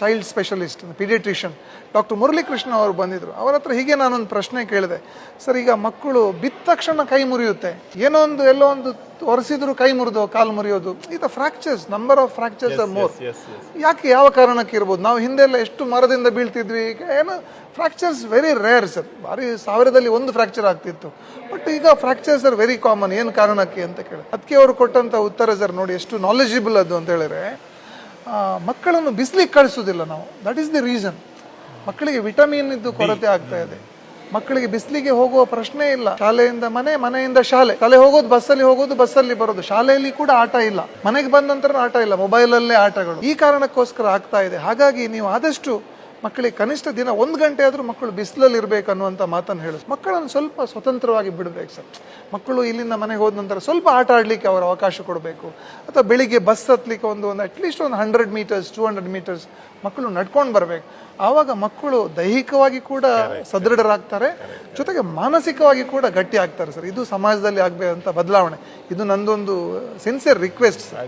Child specialist paediatrician doctor Muralikrishna ಅವರು ಬಂದಿದ್ರು. ಅವರ ಹತ್ರ ಹೀಗೆ ನಾನೊಂದು ಪ್ರಶ್ನೆ ಕೇಳಿದೆ, ಸರ್ ಈಗ ಮಕ್ಕಳು ಬಿದ್ದ ತಕ್ಷಣ ಕೈ ಮುರಿಯುತ್ತೆ, ಏನೋ ಒಂದು ಎಲ್ಲೋ ಒಂದು ಒರೆಸಿದ್ರು ಕೈ ಮುರಿದು ಕಾಲು ಮುರಿಯೋದು, ಇದು fractures, number of fractures are more. ಯಾಕೆ, ಯಾವ ಕಾರಣಕ್ಕೆ ಇರ್ಬೋದು? ನಾವು ಹಿಂದೆಲ್ಲ ಎಷ್ಟು ಮರದಿಂದ ಬೀಳ್ತಿದ್ವಿ, ಏನೋ ಫ್ರಾಕ್ಚರ್ಸ್ ವೆರಿ ರೇರ್ ಸರ್, ಭಾರಿ 1000ದಲ್ಲಿ ಒಂದು ಫ್ರಾಕ್ಚರ್ ಆಗ್ತಿತ್ತು. ಬಟ್ ಈಗ ಫ್ರಾಕ್ಚರ್ಸ್ ಆರ್ ವೆರಿ ಕಾಮನ್. ಏನು ಕಾರಣಕ್ಕೆ ಅಂತ ಕೇಳಿ ಅದಕ್ಕೆ ಅವರು ಕೊಟ್ಟಂತ ಉತ್ತರ ಸರ್ ನೋಡಿ ಎಷ್ಟು ನಾಲೆಜಬಲ್ ಅದು ಅಂತ ಹೇಳಿದ್ರೆ, ಮಕ್ಕಳನ್ನು ಬಿಸಿಲಿಗೆ ಕಳಿಸೋದಿಲ್ಲ ನಾವು, ದಟ್ ಈಸ್ ದಿ ರೀಸನ್. ಮಕ್ಕಳಿಗೆ ವಿಟಮಿನ್ ಇದ್ದು ಕೊರತೆ ಆಗ್ತಾ ಇದೆ. ಮಕ್ಕಳಿಗೆ ಬಿಸಿಲಿಗೆ ಹೋಗುವ ಪ್ರಶ್ನೆ ಇಲ್ಲ. ಶಾಲೆಯಿಂದ ಮನೆ, ಮನೆಯಿಂದ ಶಾಲೆ, ಶಾಲೆ ಹೋಗೋದು ಬಸ್ಸಲ್ಲಿ ಹೋಗೋದು, ಬಸ್ಸಲ್ಲಿ ಬರೋದು. ಶಾಲೆಯಲ್ಲಿ ಕೂಡ ಆಟ ಇಲ್ಲ, ಮನೆಗೆ ಬಂದ ನಂತರ ಆಟ ಇಲ್ಲ, ಮೊಬೈಲಲ್ಲೇ ಆಟಗಳು. ಈ ಕಾರಣಕ್ಕೋಸ್ಕರ ಆಗ್ತಾ ಇದೆ. ಹಾಗಾಗಿ ನೀವು ಆದಷ್ಟು ಮಕ್ಕಳಿಗೆ ಕನಿಷ್ಠ ದಿನ 1 ಗಂಟೆ ಆದರೂ ಮಕ್ಕಳು ಬಿಸಿಲಲ್ಲಿ ಇರಬೇಕು ಅನ್ನುವಂಥ ಮಾತನ್ನು ಹೇಳಿ ಮಕ್ಕಳನ್ನು ಸ್ವಲ್ಪ ಸ್ವತಂತ್ರವಾಗಿ ಬಿಡಬೇಕು ಸರ್. ಮಕ್ಕಳು ಇಲ್ಲಿಂದ ಮನೆಗೆ ಹೋದ ನಂತರ ಸ್ವಲ್ಪ ಆಟ ಆಡಲಿಕ್ಕೆ ಅವರ ಅವಕಾಶ ಕೊಡಬೇಕು. ಅಥವಾ ಬೆಳಿಗ್ಗೆ ಬಸ್ ಹತ್ತಲಿಕ್ಕೆ ಒಂದು ಅಟ್ಲೀಸ್ಟ್ ಒಂದು 100 ಮೀಟರ್ಸ್ 200 ಮೀಟರ್ಸ್ ಮಕ್ಕಳು ನಡ್ಕೊಂಡು ಬರಬೇಕು. ಆವಾಗ ಮಕ್ಕಳು ದೈಹಿಕವಾಗಿ ಕೂಡ ಸದೃಢರಾಗ್ತಾರೆ, ಜೊತೆಗೆ ಮಾನಸಿಕವಾಗಿ ಕೂಡ ಗಟ್ಟಿ ಆಗ್ತಾರೆ ಸರ್. ಇದು ಸಮಾಜದಲ್ಲಿ ಆಗಬೇಕಂತ ಬದಲಾವಣೆ. ಇದು ನಂದೊಂದು ಸಿನ್ಸಿಯರ್ ರಿಕ್ವೆಸ್ಟ್ ಸರ್.